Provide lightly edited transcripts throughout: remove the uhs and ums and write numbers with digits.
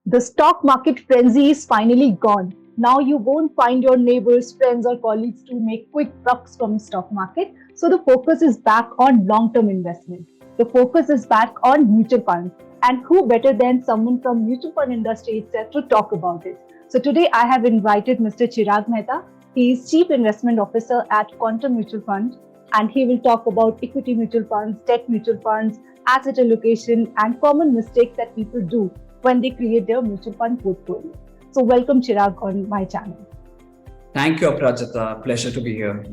The stock market frenzy is finally gone. Now you won't find your neighbors, friends, or colleagues to make quick bucks from stock market. So the focus is back on long-term investment. The focus is back on mutual funds. And who better than someone from mutual fund industry itself to talk about it? So today I have invited Mr. Chirag Mehta. He is Chief Investment Officer at Quantum Mutual Fund, and he will talk about equity mutual funds, debt mutual funds, asset allocation, and common mistakes that people do when they create their mutual fund portfolio. So, welcome Chirag on my channel. Thank you, Aprajita. Pleasure to be here.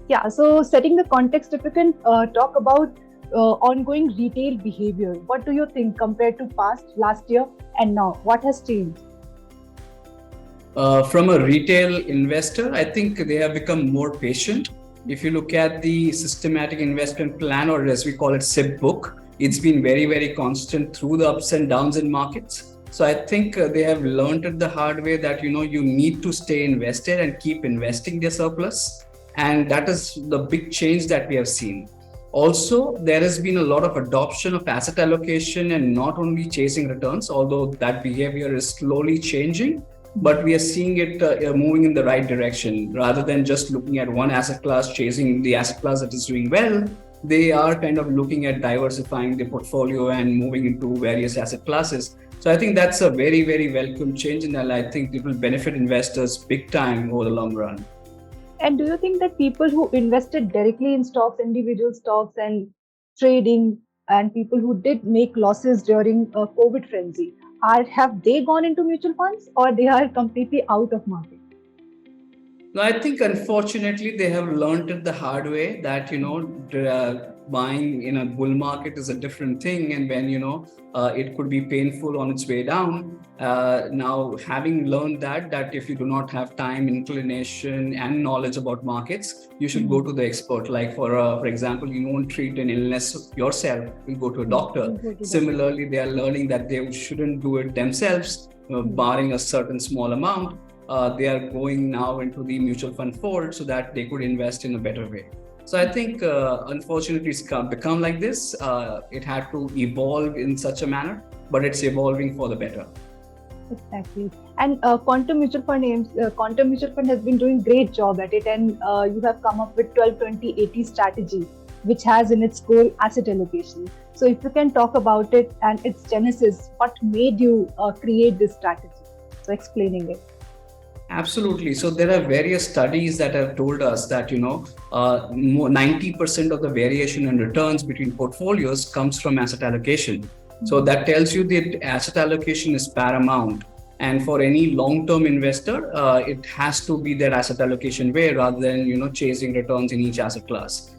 Yeah, so setting the context, if you can talk about ongoing retail behavior, what do you think compared to last year, and now? What has changed? From a retail investor, I think they have become more patient. If you look at the systematic investment plan, or as we call it, SIP book, it's been very, very constant through the ups and downs in markets. So I think they have learned it the hard way that, you need to stay invested and keep investing their surplus. And that is the big change that we have seen. Also, there has been a lot of adoption of asset allocation and not only chasing returns, although that behavior is slowly changing, but we are seeing it moving in the right direction. Rather than just looking at one asset class, chasing the asset class that is doing well, they are kind of looking at diversifying the portfolio and moving into various asset classes. So I think that's a very, very welcome change, and I think it will benefit investors big time over the long run. And do you think that people who invested directly in stocks, individual stocks, and trading, and people who did make losses during a COVID frenzy, have they gone into mutual funds or they are completely out of market? No, I think unfortunately they have learned it the hard way that buying in a bull market is a different thing, and when it could be painful on its way down. Now, having learned that if you do not have time, inclination, and knowledge about markets, you should go to the expert. Like for example, you won't treat an illness yourself; you go to a doctor. Similarly, they are learning that they shouldn't do it themselves, barring a certain small amount. They are going now into the mutual fund fold so that they could invest in a better way. So I think, unfortunately, it's become like this. It had to evolve in such a manner, but it's evolving for the better. Exactly. And Quantum Mutual Fund has been doing great job at it, and you have come up with 12-20-80 strategy, which has in its core asset allocation. So if you can talk about it and its genesis, what made you create this strategy? So explaining it. Absolutely. So there are various studies that have told us that 90% of the variation in returns between portfolios comes from asset allocation. So that tells you that asset allocation is paramount. And for any long-term investor, it has to be their asset allocation way rather than chasing returns in each asset class.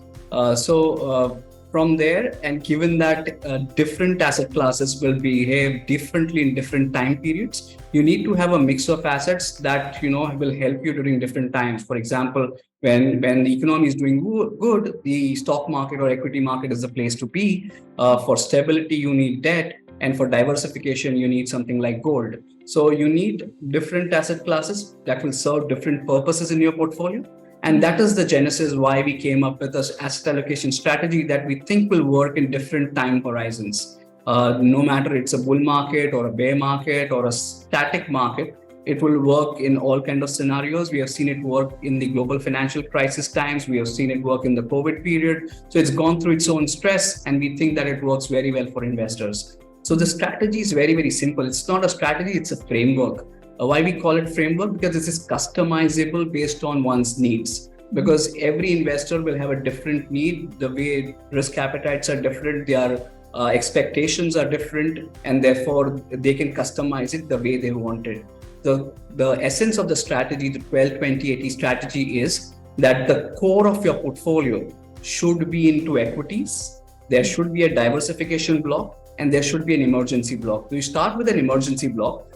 From there, and given that different asset classes will behave differently in different time periods, you need to have a mix of assets that will help you during different times. For example, when the economy is doing good, the stock market or equity market is the place to be. For stability, you need debt, and for diversification, you need something like gold. So you need different asset classes that will serve different purposes in your portfolio. And that is the genesis why we came up with this asset allocation strategy that we think will work in different time horizons. No matter it's a bull market or a bear market or a static market, it will work in all kinds of scenarios. We have seen it work in the global financial crisis times. We have seen it work in the COVID period. So it's gone through its own stress, and we think that it works very well for investors. So the strategy is very, very simple. It's not a strategy, it's a framework. Why we call it framework? Because this is customizable based on one's needs. Because every investor will have a different need. The way risk appetites are different, their expectations are different, and therefore they can customize it the way they want it. The essence of the strategy, the 12-20-80 strategy, is that the core of your portfolio should be into equities. There should be a diversification block, and there should be an emergency block. So you start with an emergency block.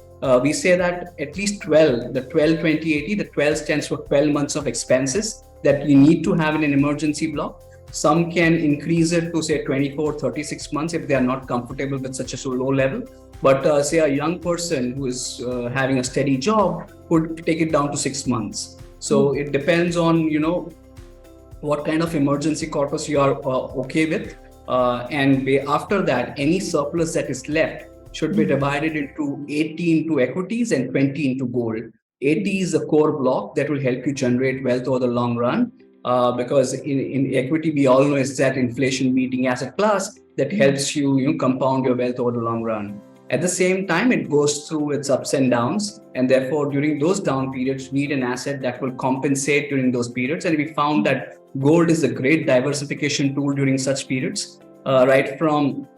We say that at least 12, the 12-20-80, the 12 stands for 12 months of expenses that you need to have in an emergency block. Some can increase it to say 24-36 months if they are not comfortable with such a low level. But say a young person who is having a steady job could take it down to 6 months. So it depends on, what kind of emergency corpus you are okay with. And after that, any surplus that is left should be divided into 80 into equities and 20 into gold. 80 is the core block that will help you generate wealth over the long run. Because in equity, we all know it's that inflation beating asset class that helps you compound your wealth over the long run. At the same time, it goes through its ups and downs, and therefore during those down periods, you need an asset that will compensate during those periods. And we found that gold is a great diversification tool during such periods. Right from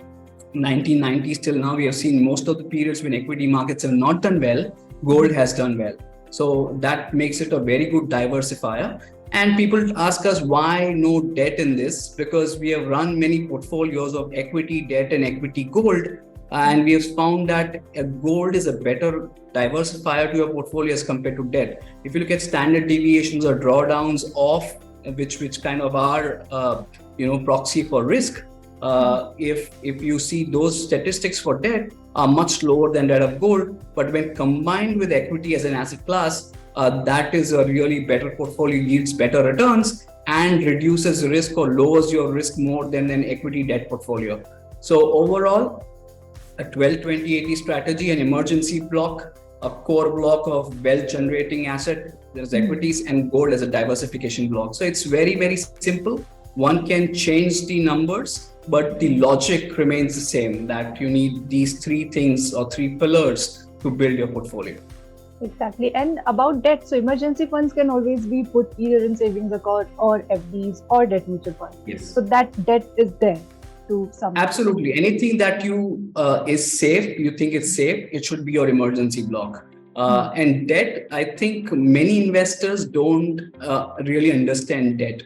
1990s till now, we have seen most of the periods when equity markets have not done well, gold has done well. So that makes it a very good diversifier. And people ask us why no debt in this, because we have run many portfolios of equity, debt, and equity gold. And we have found that gold is a better diversifier to your portfolio as compared to debt. If you look at standard deviations or drawdowns of which kind of are proxy for risk, if you see those statistics for debt are much lower than that of gold, but when combined with equity as an asset class, that is a really better portfolio, yields better returns and reduces risk or lowers your risk more than an equity debt portfolio. So overall, a 12-20-80 strategy, an emergency block, a core block of wealth generating asset, there's equities, and gold as a diversification block. So it's very, very simple. One can change the numbers, but the logic remains the same, that you need these three things or three pillars to build your portfolio. Exactly. And about debt, so emergency funds can always be put either in savings account or FDs or debt mutual funds. Yes. So that debt is there to some. Absolutely. Anything that you is safe, you think it's safe, it should be your emergency block. And debt, I think many investors don't really understand debt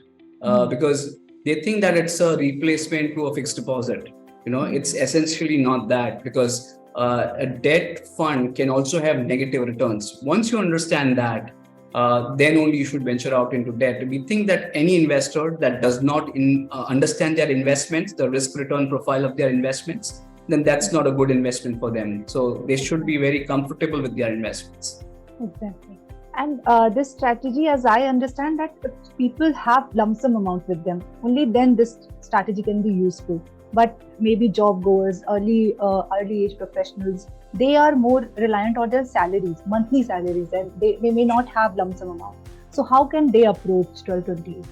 because they think that it's a replacement to a fixed deposit. It's essentially not that, because a debt fund can also have negative returns. Once you understand that, then only you should venture out into debt. We think that any investor that does not understand their investments, the risk return profile of their investments, then that's not a good investment for them. So they should be very comfortable with their investments. Exactly. And this strategy, as I understand, that if people have lump sum amount with them, only then this strategy can be useful. But maybe job goers, early age professionals, they are more reliant on their salaries, monthly salaries, and they may not have lump sum amount. So how can they approach 12-20?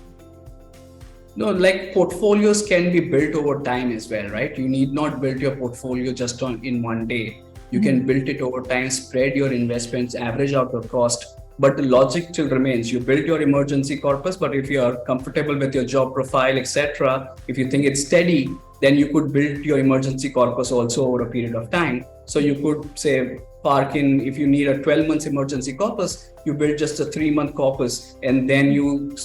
No, like portfolios can be built over time as well, right? You need not build your portfolio just in one day. You can build it over time, spread your investments, average out the cost. But the logic still remains. You build your emergency corpus, but if you are comfortable with your job profile, etc., if you think it's steady, then you could build your emergency corpus also over a period of time. So you could say park in, if you need a 12 months emergency corpus, you build just a 3-month corpus, and then you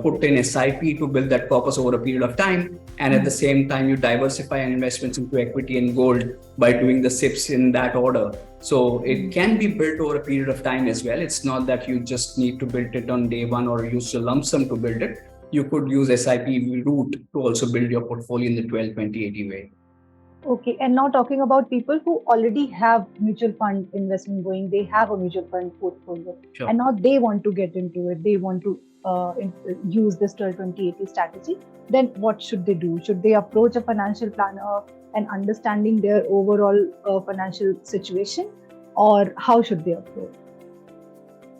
put in SIP to build that corpus over a period of time. And at the same time, you diversify your investments into equity and gold by doing the SIPs in that order. So it can be built over a period of time as well. It's not that you just need to build it on day one or use a lump sum to build it. You could use SIP route to also build your portfolio in the 12-20-80 way. Okay, and now talking about people who already have mutual fund investment going, they have a mutual fund portfolio, Sure. and now they want to get into it, they want to use this 12-20-80 strategy, then what should they do? Should they approach a financial planner and understanding their overall financial situation, or how should they approach?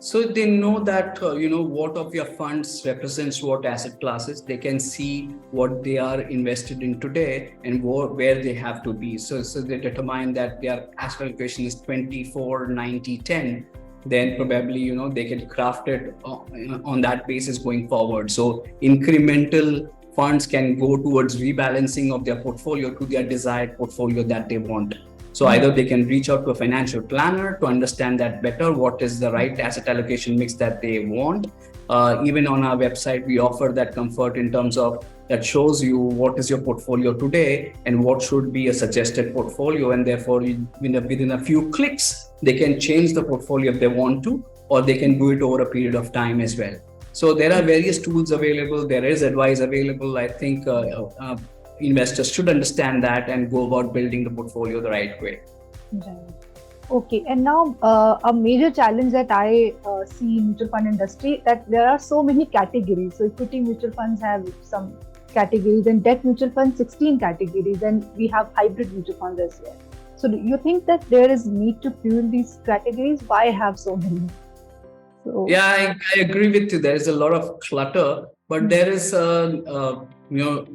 So they know that, what of your funds represents what asset classes. They can see what they are invested in today and where they have to be. So they determine that their asset allocation is 24-90-10. Then probably, they can craft it on that basis going forward. So incremental funds can go towards rebalancing of their portfolio to their desired portfolio that they want. So either they can reach out to a financial planner to understand that better, what is the right asset allocation mix that they want. Even on our website, we offer that comfort in terms of that shows you what is your portfolio today and what should be a suggested portfolio. And therefore, within a few clicks, they can change the portfolio if they want to, or they can do it over a period of time as well. So there are various tools available. There is advice available. I think investors should understand that and go about building the portfolio the right way. Right. Okay, and now a major challenge that I see in mutual fund industry, that there are so many categories. So equity mutual funds have some categories, and debt mutual funds 16 categories, and we have hybrid mutual funds as well. So do you think that there is need to fuel these categories? Why have so many? So Yeah, I agree with you. There is a lot of clutter, but there is a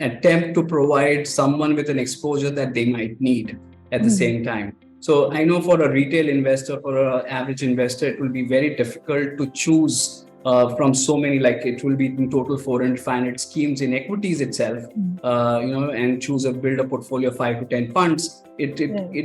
attempt to provide someone with an exposure that they might need at the same time. So I know for a retail investor, for an average investor, it will be very difficult to choose from so many. Like it will be in total 400, 500 schemes in equities itself. And build a portfolio of 5 to 10 funds. It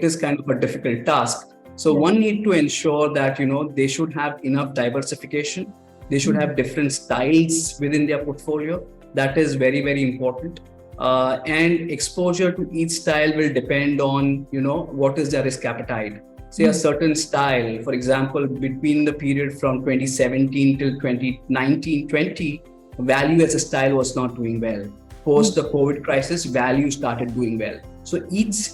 is kind of a difficult task. So one need to ensure that they should have enough diversification. They should have different styles within their portfolio. That is very, very important. And exposure to each style will depend on what is their risk appetite. Say a certain style, for example, between the period from 2017 till 2019-20, value as a style was not doing well. Post the COVID crisis, value started doing well. So each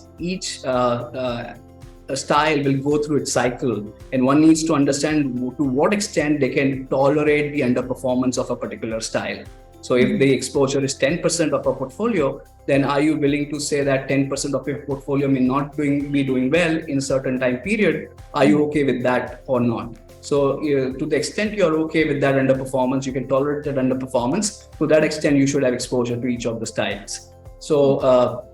style will go through its cycle, and one needs to understand to what extent they can tolerate the underperformance of a particular style. So if the exposure is 10% of a portfolio, then are you willing to say that 10% of your portfolio may not be doing well in a certain time period? Are you okay with that or not? So to the extent you're okay with that underperformance, you can tolerate that underperformance. To that extent, you should have exposure to each of the styles. So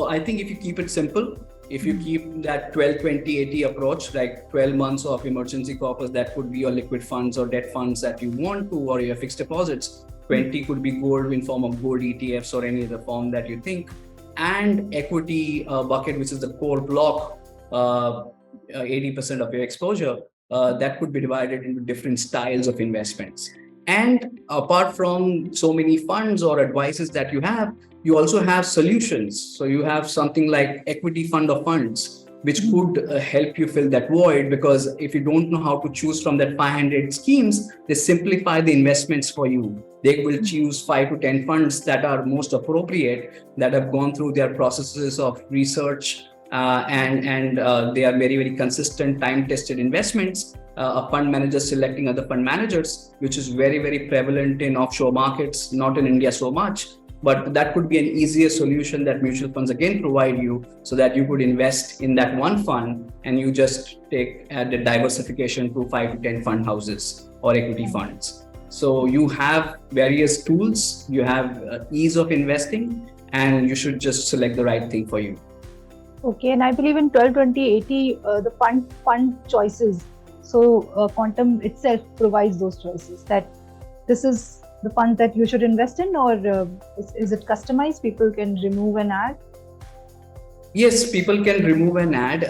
I think if you keep it simple, if you keep that 12-20-80 approach, like 12 months of emergency corpus, that could be your liquid funds or debt funds that you want to, or your fixed deposits. 20 could be gold in form of gold ETFs or any other form that you think. And equity bucket, which is the core block, 80% of your exposure, that could be divided into different styles of investments. And apart from so many funds or advices that you have, you also have solutions. So you have something like equity fund of funds, which could help you fill that void, because if you don't know how to choose from that 500 schemes, they simplify the investments for you. They will choose 5 to 10 funds that are most appropriate, that have gone through their processes of research, and they are very, very consistent, time-tested investments. A fund manager selecting other fund managers, which is very, very prevalent in offshore markets, not in India so much. But that could be an easier solution that mutual funds again provide you, so that you could invest in that one fund and you just take the diversification to 5 to 10 fund houses or equity funds. So you have various tools, you have ease of investing, and you should just select the right thing for you. Okay, and I believe in 12-20-80, the fund choices. So Quantum itself provides those choices, that this is the fund that you should invest in, or is it customized? People can remove and add? Yes, people can remove and add.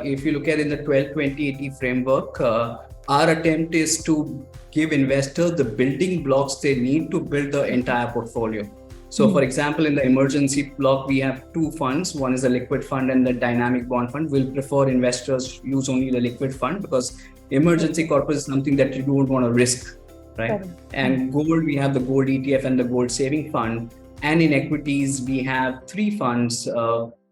If you look at in the 12-20-80 framework, our attempt is to give investors the building blocks they need to build the entire portfolio. So for example, in the emergency block, we have 2 funds. One is a liquid fund and the dynamic bond fund. We'll prefer investors use only the liquid fund, because emergency corpus is something that you don't want to risk, right? And gold, we have the gold ETF and the gold saving fund. And in equities, we have 3 funds.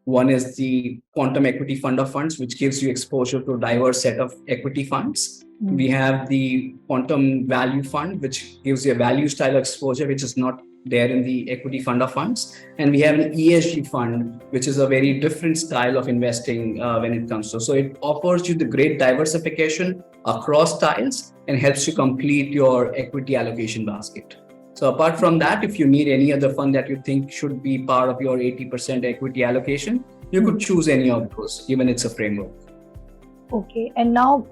One is the quantum equity fund of funds, which gives you exposure to a diverse set of equity funds. We have the quantum value fund, which gives you a value style exposure, which is not there in the equity fund of funds. And we have an ESG fund, which is a very different style of investing when it comes to. So it offers you the great diversification across styles and helps you complete your equity allocation basket. So apart from that, if you need any other fund that you think should be part of your 80% equity allocation, you could choose any of those, given it's a framework. Okay, and now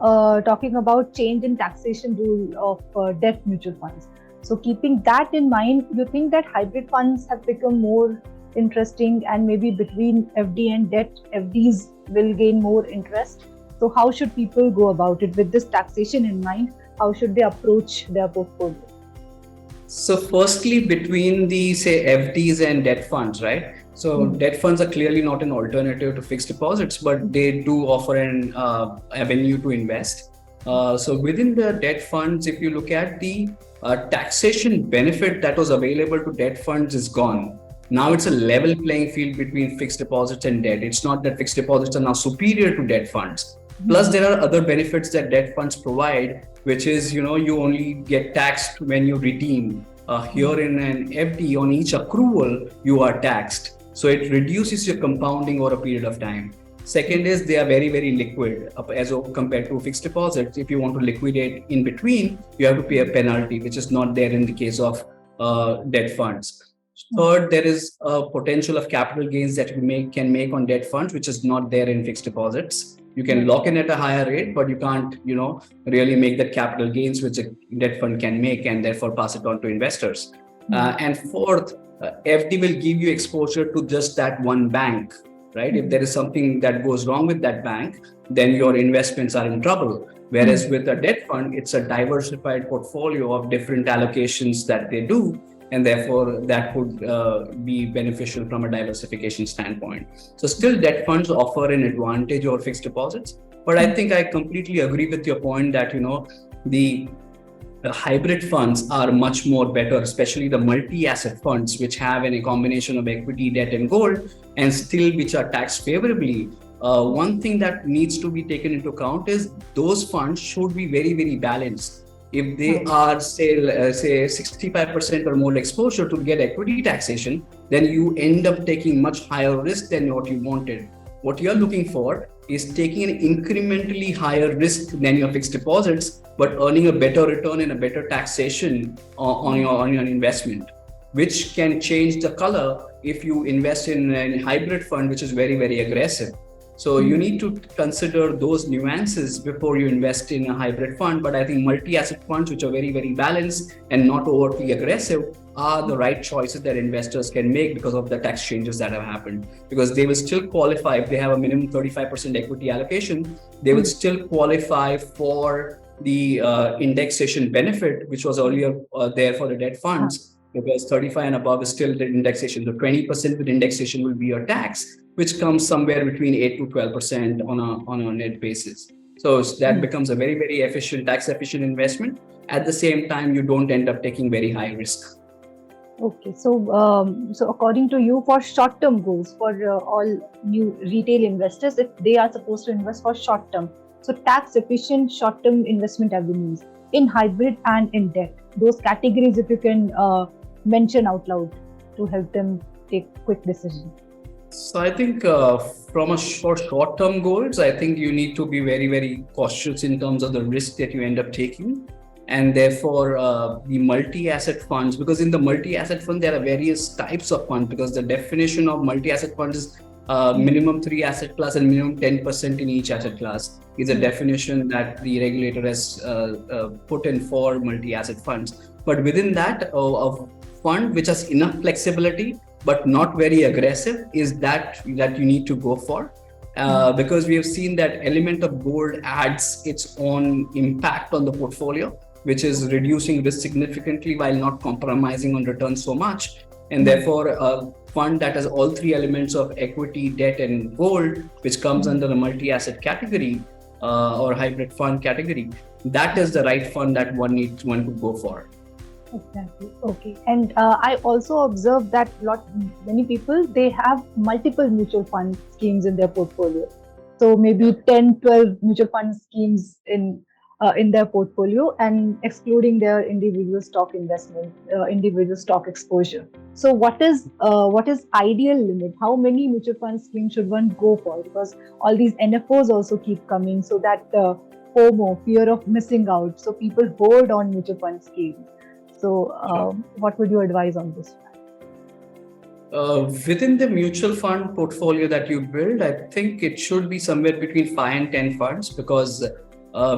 talking about change in taxation rule of debt mutual funds. So keeping that in mind, you think that hybrid funds have become more interesting, and maybe between FD and debt, FDs will gain more interest? So how should people go about it with this taxation in mind? How should they approach their portfolio? So firstly, between the, say, FDs and debt funds, right? So debt funds are clearly not an alternative to fixed deposits, but they do offer an avenue to invest. So within the debt funds, if you look at the taxation benefit that was available to debt funds is gone. Now it's a level playing field between fixed deposits and debt. It's not that fixed deposits are now superior to debt funds. Plus, there are other benefits that debt funds provide, which is, you only get taxed when you redeem. Here in an FD, on each accrual, you are taxed. So it reduces your compounding over a period of time. Second is they are very, very liquid as compared to fixed deposits. If you want to liquidate in between, you have to pay a penalty, which is not there in the case of debt funds. Third, there is a potential of capital gains that you can make on debt funds, which is not there in fixed deposits. You can lock in at a higher rate, but you can't, really make that capital gains which a debt fund can make and therefore pass it on to investors. And fourth, FD will give you exposure to just that one bank, right? If there is something that goes wrong with that bank, then your investments are in trouble. Whereas with a debt fund, it's a diversified portfolio of different allocations that they do. And therefore, that would be beneficial from a diversification standpoint. So still debt funds offer an advantage over fixed deposits. But I think I completely agree with your point that, the hybrid funds are much more better, especially the multi-asset funds, which have a combination of equity, debt, and gold, and still which are taxed favorably. One thing that needs to be taken into account is those funds should be very, very balanced. If they are, say 65% or more exposure to get equity taxation, then you end up taking much higher risk than what you wanted. What you're looking for is taking an incrementally higher risk than your fixed deposits, but earning a better return and a better taxation on your investment, which can change the color if you invest in a hybrid fund, which is very, very aggressive. So you need to consider those nuances before you invest in a hybrid fund. But I think multi-asset funds, which are very, very balanced and not overtly aggressive, are the right choices that investors can make because of the tax changes that have happened. Because they will still qualify, if they have a minimum 35% equity allocation, they will still qualify for the indexation benefit, which was earlier there for the debt funds, because 35 and above is still the indexation. So 20% with indexation will be your tax, which comes somewhere between 8 to 12% on a net basis. So that becomes a very, very efficient, tax efficient investment. At the same time, you don't end up taking very high risk. Okay, so according to you, for short-term goals, for all new retail investors, if they are supposed to invest for short-term, so tax-efficient short-term investment avenues in hybrid and in debt, those categories, if you can mention out loud to help them take quick decisions. So I think for short-term goals, I think you need to be very, very cautious in terms of the risk that you end up taking. And therefore, the multi-asset funds, because in the multi-asset fund, there are various types of funds, because the definition of multi-asset funds is minimum 3 asset class and minimum 10% in each asset class is a definition that the regulator has put in for multi-asset funds. But within that, a fund which has enough flexibility but not very aggressive is that you need to go for. Because we have seen that element of gold adds its own impact on the portfolio, which is reducing risk significantly while not compromising on returns so much. And therefore, a fund that has all three elements of equity, debt, and gold, which comes under the multi-asset category or hybrid fund category, that is the right fund that one could go for. Exactly. Okay. And I also observed that many people, they have multiple mutual fund schemes in their portfolio. So maybe 10, 12 mutual fund schemes in their portfolio, and excluding their individual stock investment, individual stock exposure. So what is ideal limit? How many mutual fund schemes should one go for? Because all these NFOs also keep coming, so that FOMO, fear of missing out. So people hold on mutual fund schemes. So what would you advise on this? Within the mutual fund portfolio that you build, I think it should be somewhere between 5 and 10 funds, because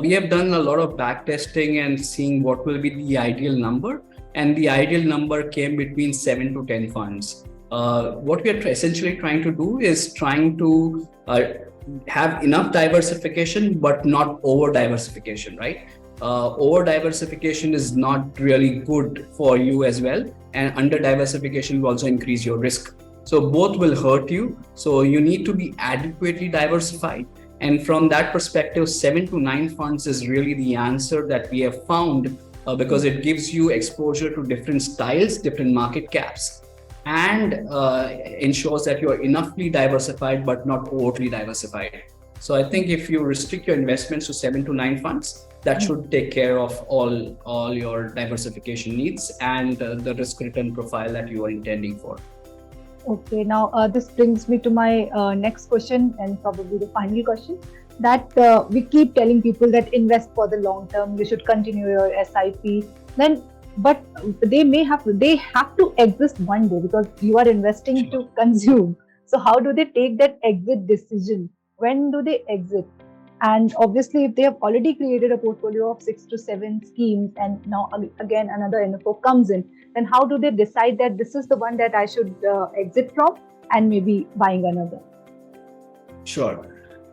we have done a lot of back testing and seeing what will be the ideal number. And the ideal number came between 7 to 10 funds. What we are essentially trying to do is trying to have enough diversification, but not over diversification, right? Over diversification is not really good for you as well, and under diversification will also increase your risk. So both will hurt you. So you need to be adequately diversified. And from that perspective, 7 to 9 funds is really the answer that we have found, because it gives you exposure to different styles, different market caps, and ensures that you are enoughly diversified but not overly diversified. So I think if you restrict your investments to 7 to 9 funds, that should take care of all your diversification needs and the risk return profile that you are intending for. Okay, now this brings me to my next question and probably the final question. That we keep telling people that invest for the long term. You should continue your SIP. Then, but they have to exist one day because you are investing Sure. to consume. So how do they take that exit decision? When do they exit? And obviously, if they have already created a portfolio of 6 to 7 schemes, and now again another NFO comes in, then how do they decide that this is the one that I should exit from and maybe buying another? Sure.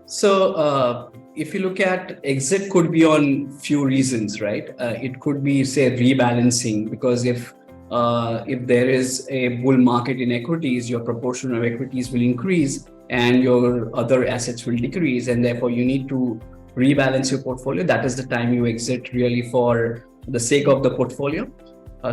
So, if you look at exit, could be on few reasons, right? It could be, say, rebalancing, because if there is a bull market in equities, your proportion of equities will increase and your other assets will decrease, and therefore you need to rebalance your portfolio. That is the time you exit, really, for the sake of the portfolio.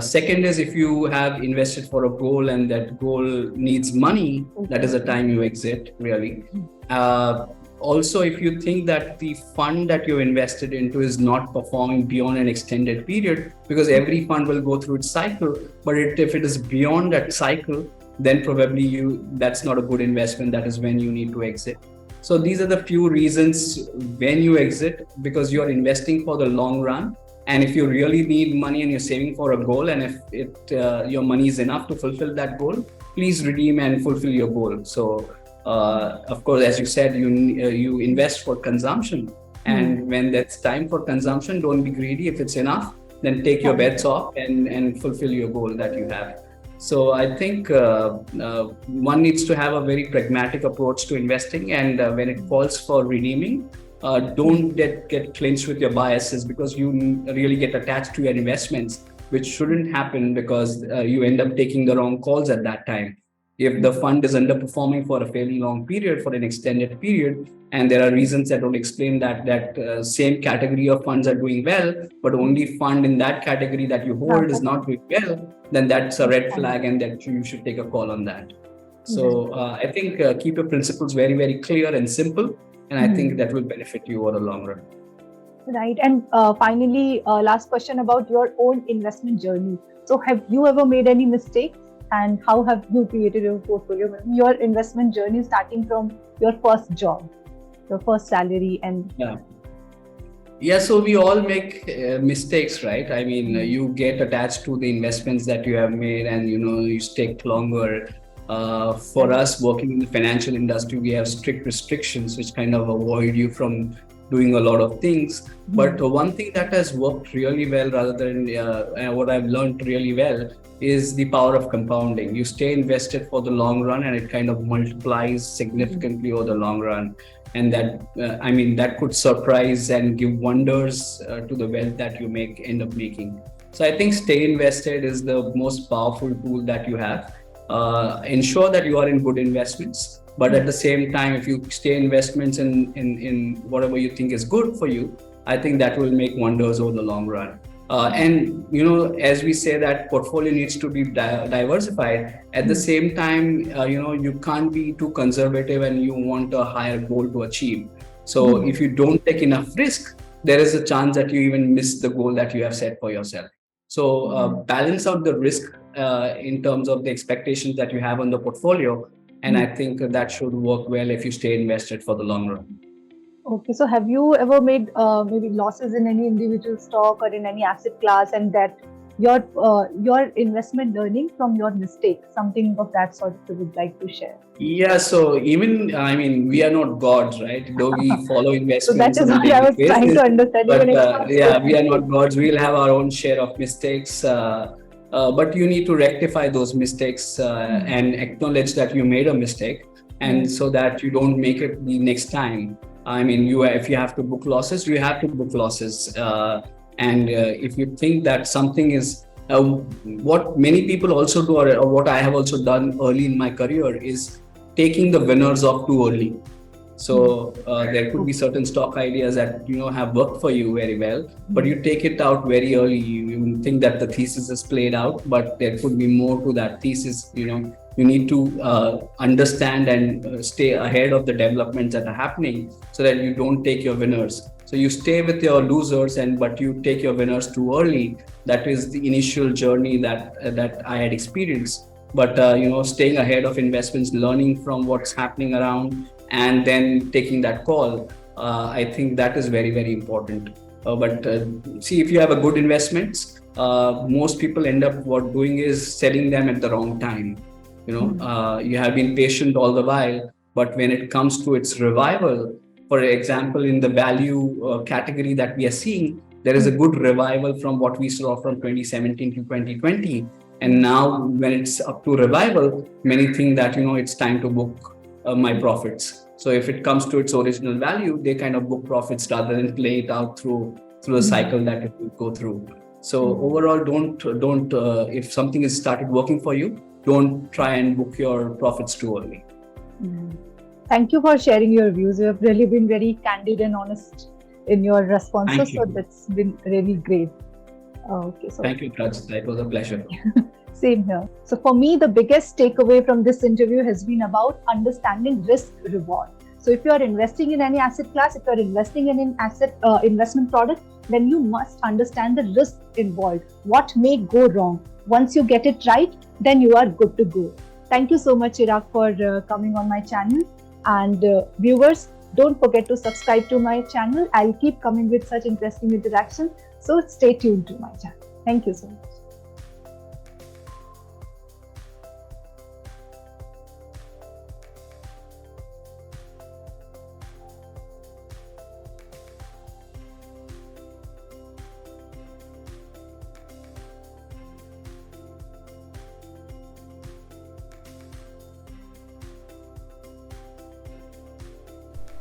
Second is, if you have invested for a goal and that goal needs money, that is the time you exit, really. Uh, Also, if you think that the fund that you invested into is not performing beyond an extended period, because every fund will go through its cycle, but if it is beyond that cycle, then probably that's not a good investment. That is when you need to exit. So these are the few reasons when you exit, because you are investing for the long run. And if you really need money and you're saving for a goal, and if your money is enough to fulfill that goal, please redeem and fulfill your goal. So of course, as you said, you invest for consumption, and when that's time for consumption, don't be greedy. If it's enough, then take your bets off and fulfill your goal that you have. So I think one needs to have a very pragmatic approach to investing, and when it calls for redeeming, don't get clinched with your biases, because you really get attached to your investments, which shouldn't happen, because you end up taking the wrong calls at that time. If the fund is underperforming for a fairly long period, for an extended period, and there are reasons that don't explain that same category of funds are doing well, but only fund in that category that you hold is not doing well, then that's a red flag, and that you should take a call on that. So I think keep your principles very, very clear and simple, and I think that will benefit you over the long run. Right. And finally, last question about your own investment journey. So, have you ever made any mistakes, and how have you created your portfolio? Your investment journey starting from your first job, your first salary, and Yeah, so we all make mistakes, right? I mean, you get attached to the investments that you have made, and you take longer. For us working in the financial industry, we have strict restrictions which kind of avoid you from doing a lot of things. But one thing that has worked really well, rather than what I've learned really well, is the power of compounding. You stay invested for the long run, and it kind of multiplies significantly over the long run. And that could surprise and give wonders to the wealth that you end up making. So I think stay invested is the most powerful tool that you have. Ensure that you are in good investments, but at the same time, if you stay investments in whatever you think is good for you, I think that will make wonders over the long run. And as we say, that portfolio needs to be diversified. At the same time, you can't be too conservative, and you want a higher goal to achieve. So if you don't take enough risk, there is a chance that you even miss the goal that you have set for yourself. So balance out the risk in terms of the expectations that you have on the portfolio, and I think that should work well if you stay invested for the long run. okay. So, have you ever made maybe losses in any individual stock or in any asset class, and that your investment learning from your mistakes, something of that sort you would like to share? Yeah, so even, I mean, we are not gods, right? Though we follow So that investments is on a what I daily was trying basis, to understand. Even but experts yeah, don't we are know. not gods. We'll have our own share of mistakes, but you need to rectify those mistakes and acknowledge that you made a mistake, and so that you don't make it the next time. I mean, if you have to book losses, you have to book losses, and if you think that something is what many people also do, or what I have also done early in my career, is taking the winners off too early. So there could be certain stock ideas that have worked for you very well, but you take it out very early. You think that the thesis is played out, but there could be more to that thesis. You need to understand and stay ahead of the developments that are happening, so that you don't take your winners. So you stay with your losers, but you take your winners too early. That is the initial journey that I had experienced. but staying ahead of investments, learning from what's happening around, and then taking that call. I think that is very, very important. But see, if you have a good investments, most people end up what doing is selling them at the wrong time. You have been patient all the while, but when it comes to its revival, for example, in the value category that we are seeing, there is a good revival from what we saw from 2017 to 2020. And now when it's up to revival, many think that, it's time to book my profits. So if it comes to its original value, they kind of book profits rather than play it out through the cycle that it will go through. So overall, don't if something has started working for you, don't try and book your profits too early. Thank you for sharing your views. You have really been very candid and honest in your responses. Thank you. So that's been really great. Okay, so thank you, Aprajita. It was a pleasure. Same here. So for me, the biggest takeaway from this interview has been about understanding risk reward. So if you are investing in any asset class, if you are investing in an asset investment product, then you must understand the risk involved. What may go wrong? Once you get it right, then you are good to go. Thank you so much, Chirag, for coming on my channel. And viewers, don't forget to subscribe to my channel. I'll keep coming with such interesting interactions. So stay tuned to my channel. Thank you so much.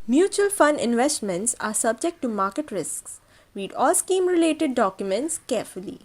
Mutual fund investments are subject to market risks. Read all scheme-related documents carefully.